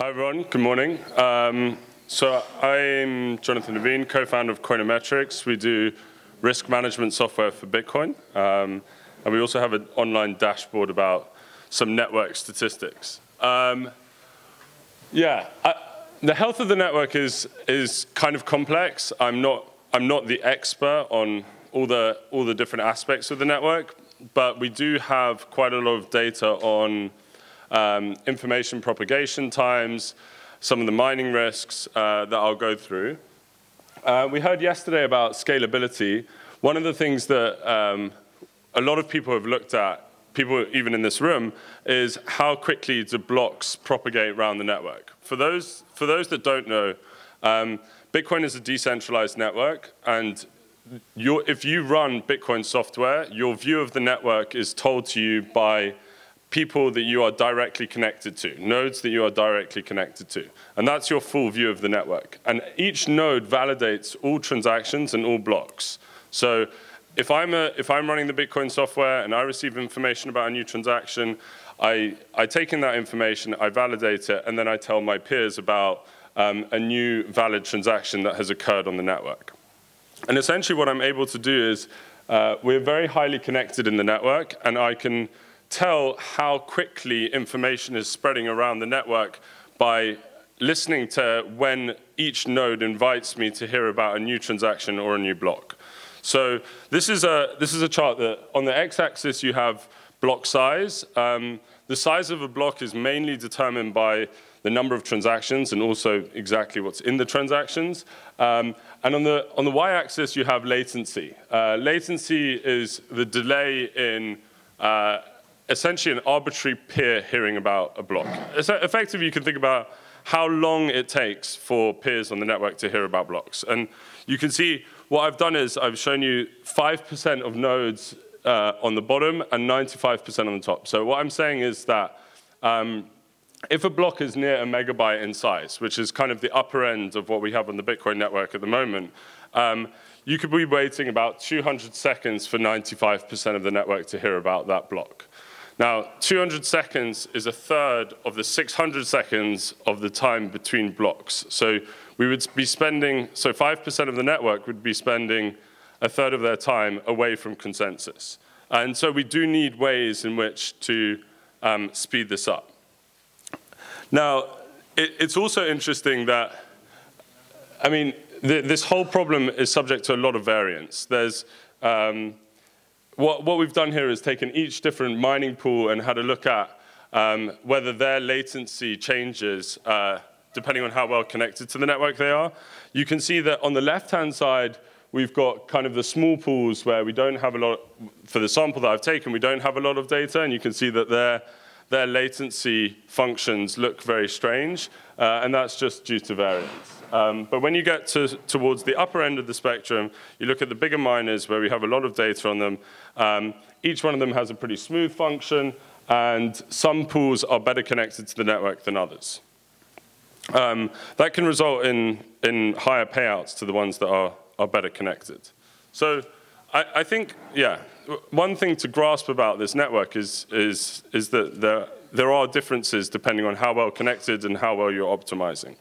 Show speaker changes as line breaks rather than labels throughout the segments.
Hi everyone, good morning. So I'm Jonathan Levin, co-founder of Coinometrics. We do risk management software for Bitcoin. And we also have an online dashboard about some network statistics. The health of the network is kind of complex. I'm not the expert on all the different aspects of the network, but we do have quite a lot of data on information propagation times, some of the mining risks that I'll go through. We heard yesterday about scalability. One of the things that a lot of people have looked at, people even in this room, is how quickly do blocks propagate around the network. For those that don't know, Bitcoin is a decentralized network, and if you run Bitcoin software, your view of the network is told to you by people that you are directly connected to, nodes that you are directly connected to. And that's your full view of the network. And each node validates all transactions and all blocks. So if I'm running the Bitcoin software and I receive information about a new transaction, I take in that information, I validate it, and then I tell my peers about a new valid transaction that has occurred on the network. And essentially what I'm able to do is we're very highly connected in the network, and I can tell how quickly information is spreading around the network by listening to when each node invites me to hear about a new transaction or a new block. So this is a chart that on the x-axis you have block size. The size of a block is mainly determined by the number of transactions and also exactly what's in the transactions. And on the y-axis you have latency. Latency is the delay in essentially an arbitrary peer hearing about a block. Effectively, you can think about how long it takes for peers on the network to hear about blocks. And you can see what I've done is I've shown you 5% of nodes on the bottom and 95% on the top. So what I'm saying is that if a block is near a megabyte in size, which is kind of the upper end of what we have on the Bitcoin network at the moment, you could be waiting about 200 seconds for 95% of the network to hear about that block. Now, 200 seconds is a third of the 600 seconds of the time between blocks. So we would be spending, so 5% of the network would be spending a third of their time away from consensus. And so we do need ways in which to speed this up. Now, it's also interesting that, I mean, this whole problem is subject to a lot of variance. There's, what we've done here is taken each different mining pool and had a look at whether their latency changes depending on how well connected to the network they are. You can see that on the left-hand side, we've got kind of the small pools where we don't have a lot, for the sample that I've taken, we don't have a lot of data, and you can see that their latency functions look very strange, and that's just due to variance. But when you get towards the upper end of the spectrum, you look at the bigger miners where we have a lot of data on them. Each one of them has a pretty smooth function, and some pools are better connected to the network than others. That can result in higher payouts to the ones that are better connected. So I think, yeah, one thing to grasp about this network is that there are differences depending on how well connected and how well you're optimizing.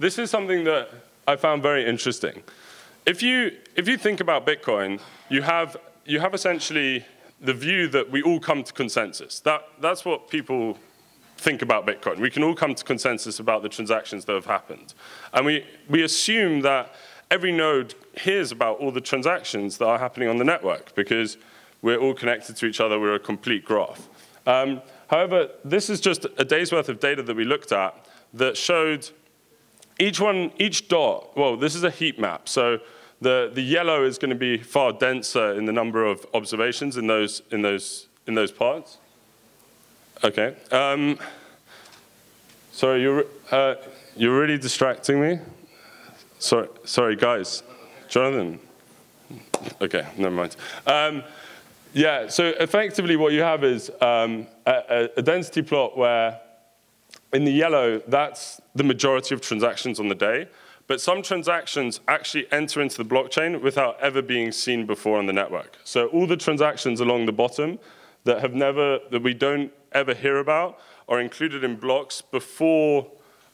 This is something that I found very interesting. If you think about Bitcoin, you have essentially the view that we all come to consensus. That's what people think about Bitcoin. We can all come to consensus about the transactions that have happened. And we assume that every node hears about all the transactions that are happening on the network because we're all connected to each other, we're a complete graph. However, this is just a day's worth of data that we looked at that showed each dot, well, this is a heat map. So the yellow is going to be far denser in the number of observations in those parts. Okay. Sorry, you're really distracting me. Sorry, guys. Jonathan. Okay, never mind. Yeah, so effectively what you have is a density plot where in the yellow, that's the majority of transactions on the day. But some transactions actually enter into the blockchain without ever being seen before on the network. So all the transactions along the bottom that we don't ever hear about are included in blocks before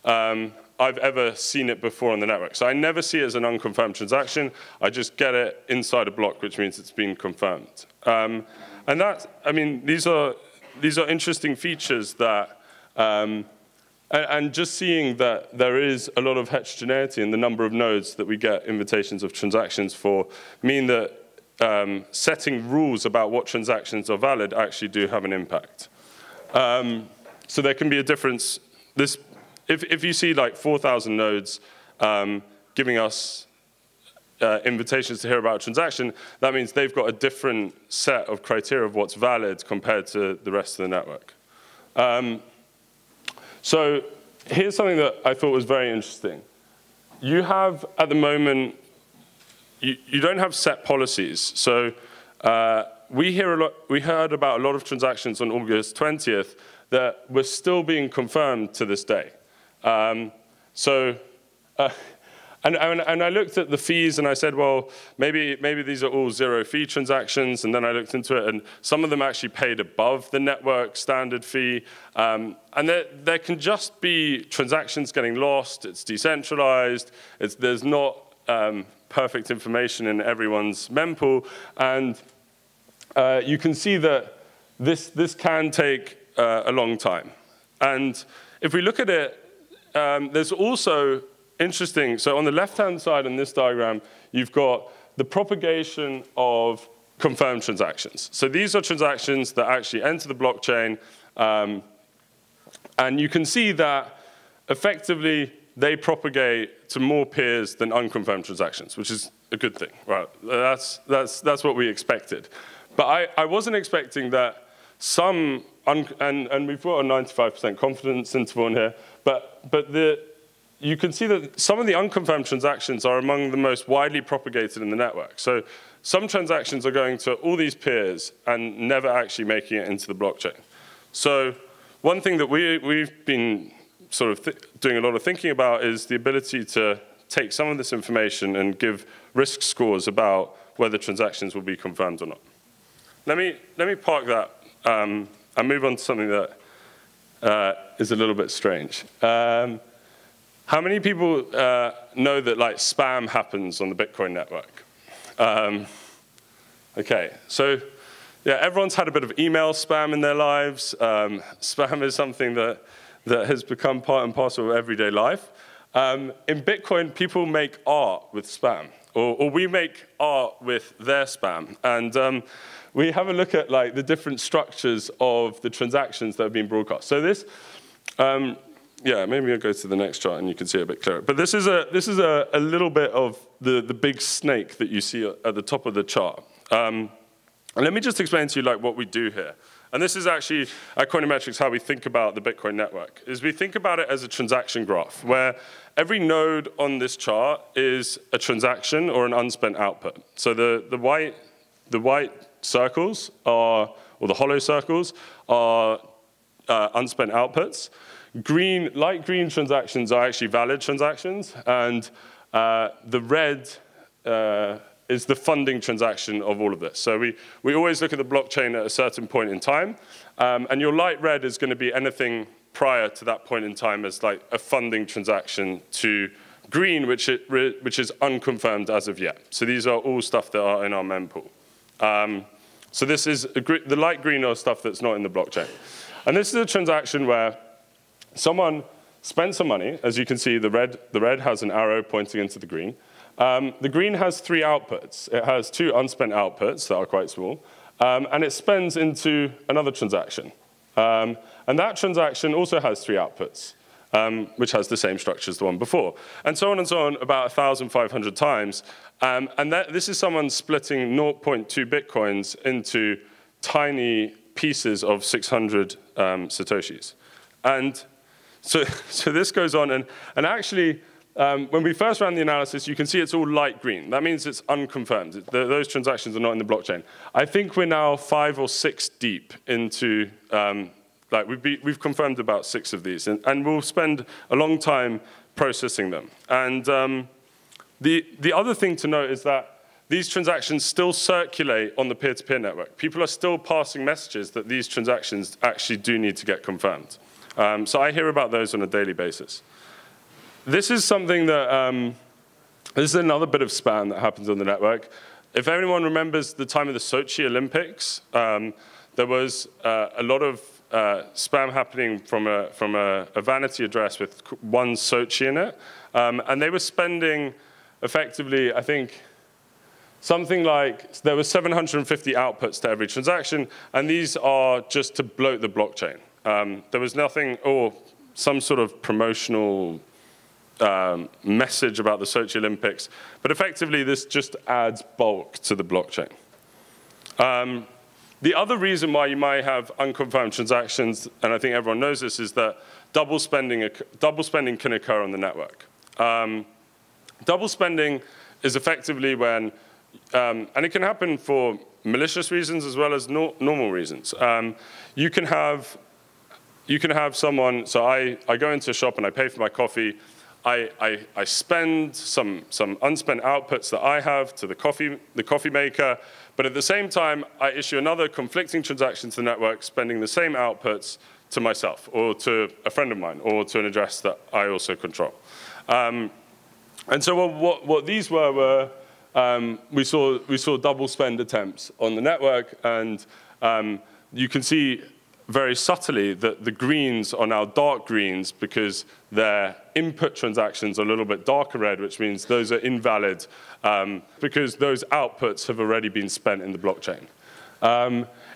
I've ever seen it before on the network. So I never see it as an unconfirmed transaction. I just get it inside a block, which means it's been confirmed. And that, I mean, these are interesting features that, and just seeing that there is a lot of heterogeneity in the number of nodes that we get invitations of transactions for mean that setting rules about what transactions are valid actually do have an impact. So there can be a difference. If you see like 4,000 nodes giving us invitations to hear about a transaction, that means they've got a different set of criteria of what's valid compared to the rest of the network. So here's something that I thought was very interesting. You have, at the moment, you don't have set policies. So we heard about a lot of transactions on August 20th that were still being confirmed to this day. And I looked at the fees and I said, well, maybe these are all zero fee transactions. And then I looked into it and some of them actually paid above the network standard fee. And there can just be transactions getting lost. It's decentralized. There's not perfect information in everyone's mempool. And you can see that this can take a long time. And if we look at it, there's also interesting, so on the left-hand side in this diagram, you've got the propagation of confirmed transactions. So these are transactions that actually enter the blockchain, and you can see that effectively they propagate to more peers than unconfirmed transactions, which is a good thing, right? That's what we expected. But I wasn't expecting that some, and we've got a 95% confidence interval in here, but you can see that some of the unconfirmed transactions are among the most widely propagated in the network. So some transactions are going to all these peers and never actually making it into the blockchain. So one thing that we've been sort of doing a lot of thinking about is the ability to take some of this information and give risk scores about whether transactions will be confirmed or not. Let me park that and move on to something that is a little bit strange. How many people know that like spam happens on the Bitcoin network? Okay, so yeah, everyone's had a bit of email spam in their lives. Spam is something that has become part and parcel of everyday life. In Bitcoin, people make art with spam, or we make art with their spam. And we have a look at like the different structures of the transactions that have been broadcast. So this, yeah, maybe I'll go to the next chart and you can see it a bit clearer. But this is a little bit of the big snake that you see at the top of the chart. And let me just explain to you like what we do here. And this is actually, at Coinometrics, how we think about the Bitcoin network, is we think about it as a transaction graph, where every node on this chart is a transaction or an unspent output. So the white circles are, or the hollow circles, are unspent outputs. Light green transactions are actually valid transactions, and the red is the funding transaction of all of this. So we always look at the blockchain at a certain point in time, and your light red is going to be anything prior to that point in time as like a funding transaction to green, which is unconfirmed as of yet. So these are all stuff that are in our mempool. So this is the light green are stuff that's not in the blockchain. And this is a transaction where someone spent some money. As you can see, the red has an arrow pointing into the green. The green has 3 outputs. It has 2 unspent outputs that are quite small, and it spends into another transaction. And that transaction also has 3 outputs, which has the same structure as the one before. And so on about 1,500 times. And this is someone splitting 0.2 Bitcoins into tiny pieces of 600 Satoshis. And so this goes on, and actually, when we first ran the analysis, you can see it's all light green. That means it's unconfirmed. Those transactions are not in the blockchain. I think we're now 5 or 6 deep into, like we've confirmed about 6 of these, and we'll spend a long time processing them. And the other thing to note is that these transactions still circulate on the peer-to-peer network. People are still passing messages that these transactions actually do need to get confirmed. So I hear about those on a daily basis. This is something that, this is another bit of spam that happens on the network. If anyone remembers the time of the Sochi Olympics, there was a lot of spam happening from a vanity address with one Sochi in it. And they were spending effectively, I think, something like, there were 750 outputs to every transaction, and these are just to bloat the blockchain. There was nothing, or some sort of promotional message about the Sochi Olympics, but effectively this just adds bulk to the blockchain. The other reason why you might have unconfirmed transactions, and I think everyone knows this, is that double spending can occur on the network. Double spending is effectively when, and it can happen for malicious reasons as well as normal reasons. You can have someone, so I go into a shop and I pay for my coffee. I spend some unspent outputs that I have to the coffee maker, but at the same time, I issue another conflicting transaction to the network, spending the same outputs to myself, or to a friend of mine, or to an address that I also control. And so what these were we saw double spend attempts on the network, and you can see very subtly that the greens are now dark greens because their input transactions are a little bit darker red, which means those are invalid because those outputs have already been spent in the blockchain.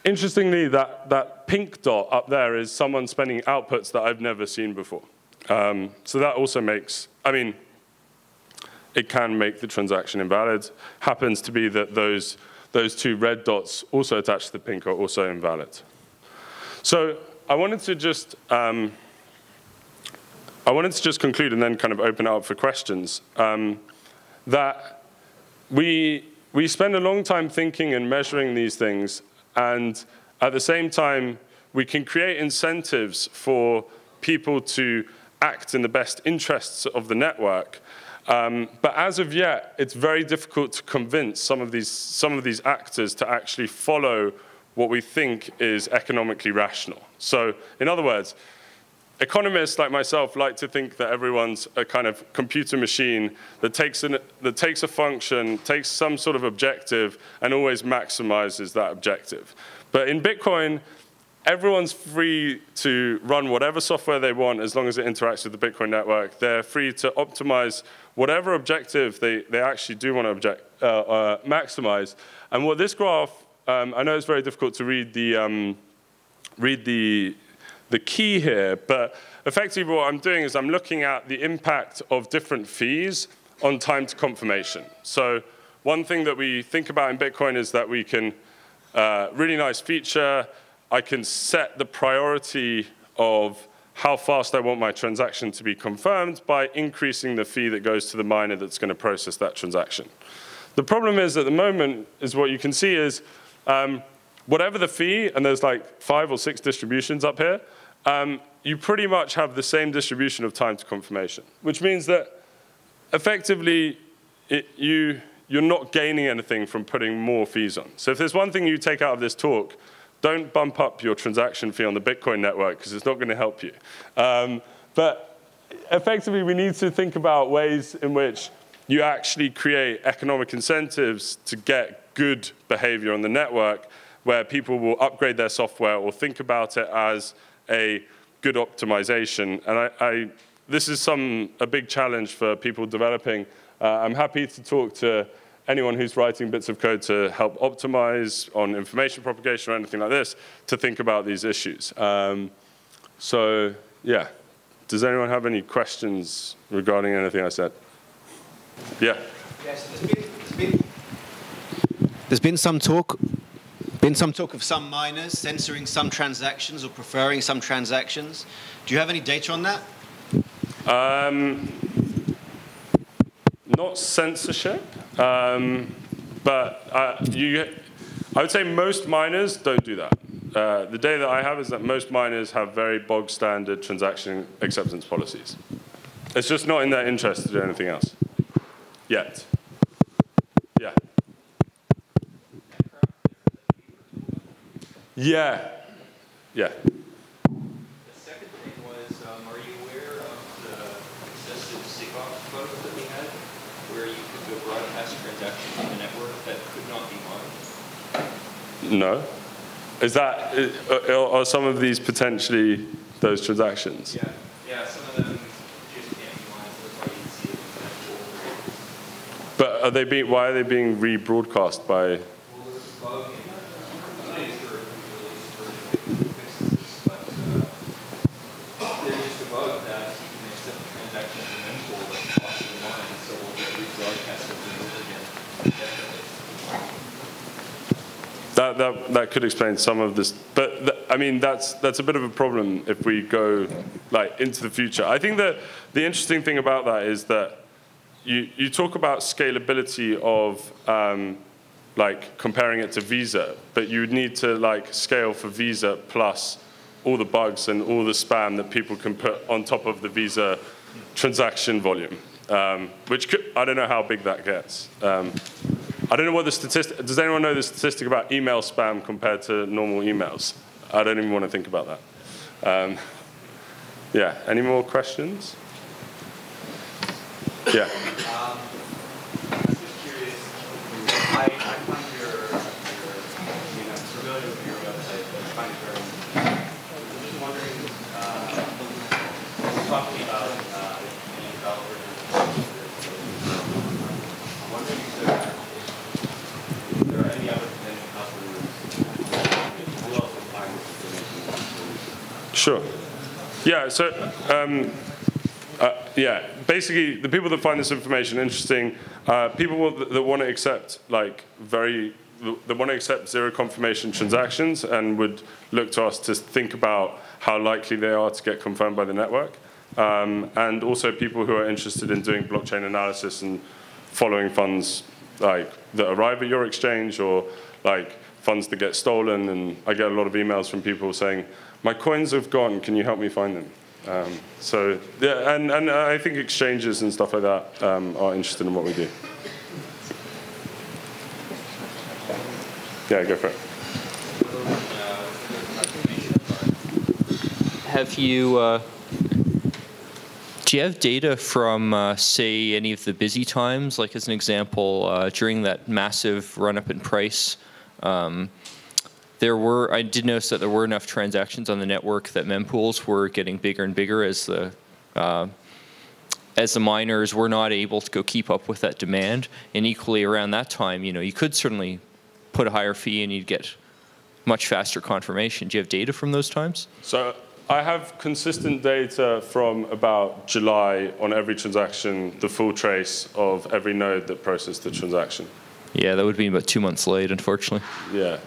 Interestingly, that pink dot up there is someone spending outputs that I've never seen before. So that also makes, I mean, it can make the transaction invalid. Happens to be that those two red dots also attached to the pink are also invalid. So I wanted to just conclude and then kind of open it up for questions. That we spend a long time thinking and measuring these things, and at the same time, we can create incentives for people to act in the best interests of the network. But as of yet, it's very difficult to convince some of these actors to actually follow what we think is economically rational. So in other words, economists like myself like to think that everyone's a kind of computer machine that takes a function, takes some sort of objective, and always maximizes that objective. But in Bitcoin, everyone's free to run whatever software they want as long as it interacts with the Bitcoin network. They're free to optimize whatever objective they actually do want to maximize. And what this graph, I know it's very difficult to read the key here, but effectively what I'm doing is I'm looking at the impact of different fees on time to confirmation. So one thing that we think about in Bitcoin is that we can, really nice feature, I can set the priority of how fast I want my transaction to be confirmed by increasing the fee that goes to the miner that's going to process that transaction. The problem is at the moment is what you can see is whatever the fee, and there's like 5 or 6 distributions up here, you pretty much have the same distribution of time to confirmation, which means that effectively you're not gaining anything from putting more fees on. So if there's one thing you take out of this talk, don't bump up your transaction fee on the Bitcoin network because it's not going to help you. But effectively, we need to think about ways in which you actually create economic incentives to get good behavior on the network where people will upgrade their software or think about it as a good optimization. And this is a big challenge for people developing. I'm happy to talk to anyone who's writing bits of code to help optimize on information propagation or anything like this to think about these issues. So yeah, does anyone have any questions regarding anything I said? Yeah.
Yes, there's been some talk of some miners censoring some transactions or preferring some transactions. Do you have any data on that?
Not censorship, but I would say most miners don't do that. The data that I have is that most miners have very bog standard transaction acceptance policies. It's just not in their interest to do anything else yet. Yeah. Yeah. Yeah.
The second thing SIG-off flows that we had, where you could go broadcast transactions on the network that could not be mined?
No. Is that, are some of these potentially those transactions?
Yeah, yeah, some of them just can't be mined, so that's why you can see it in the network.
But are they being, why are they being rebroadcast by?
Well, there's a bug in I'm not sure if we released fixes, but there's just a bug that you can accept the transaction as a mempool that's possibly mined, so we'll get rebroadcast over and over again.
That could explain some of this, but I mean that's a bit of a problem if we go like into the future. I think that the interesting thing about that is that you talk about scalability of like comparing it to Visa, but you would need to like scale for Visa plus all the bugs and all the spam that people can put on top of the Visa transaction volume, which could, I don't know how big that gets. I don't know what the statistic, does anyone know the statistic about email spam compared to normal emails? I don't even want to think about that. Yeah, any more questions? Yeah.
I was just curious, I find your I'm familiar with your website, but I find it very I'm just wondering, talking about any developers, I'm wondering if there are any other potential customers who also find this information.
Sure. Yeah, so yeah, basically the people that find this information interesting, people that want to accept like that want to accept zero confirmation transactions and would look to us to think about how likely they are to get confirmed by the network, and also people who are interested in doing blockchain analysis and following funds like that arrive at your exchange or like funds that get stolen. And I get a lot of emails from people saying, my coins have gone, can you help me find them? So yeah, and I think exchanges and stuff like that are interested in what we do. Yeah, go for it.
Have you, do you have data from, say, any of the busy times? Like as an example, during that massive run-up in price, I did notice that there were enough transactions on the network that mempools were getting bigger and bigger as the miners were not able to go keep up with that demand. And equally around that time, you could certainly put a higher fee and you'd get much faster confirmation. Do you have data from those times?
So I have consistent data from about July on every transaction, the full trace of every node that processed the transaction.
Yeah, that would be about 2 months late, unfortunately.
Yeah.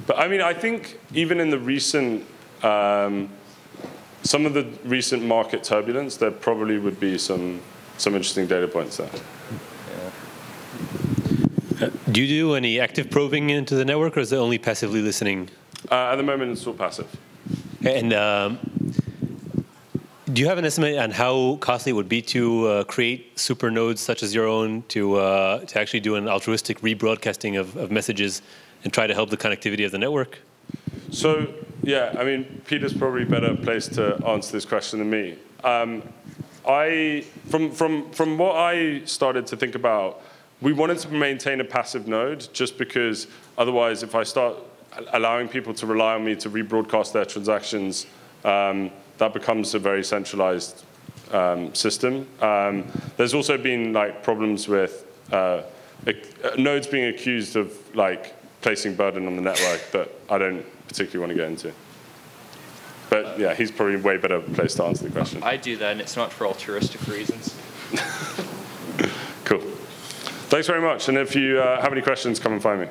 But I mean, I think even in the recent, some of the recent market turbulence, there probably would be some interesting data points there.
Yeah. Do you do any active probing into the network, or is it only passively listening?
At the moment, it's all passive.
And do you have an estimate on how costly it would be to create super nodes such as your own to actually do an altruistic rebroadcasting of messages and try to help the connectivity of the network?
So yeah, I mean, Peter's probably better placed to answer this question than me. From what I started to think about, we wanted to maintain a passive node just because otherwise, if I start allowing people to rely on me to rebroadcast their transactions, that becomes a very centralized system. There's also been like problems with nodes being accused of like placing burden on the network that I don't particularly want to get into. But yeah, he's probably way better placed to answer the question.
I do that, and it's not for altruistic reasons.
Cool. Thanks very much. And if you have any questions, come and find me.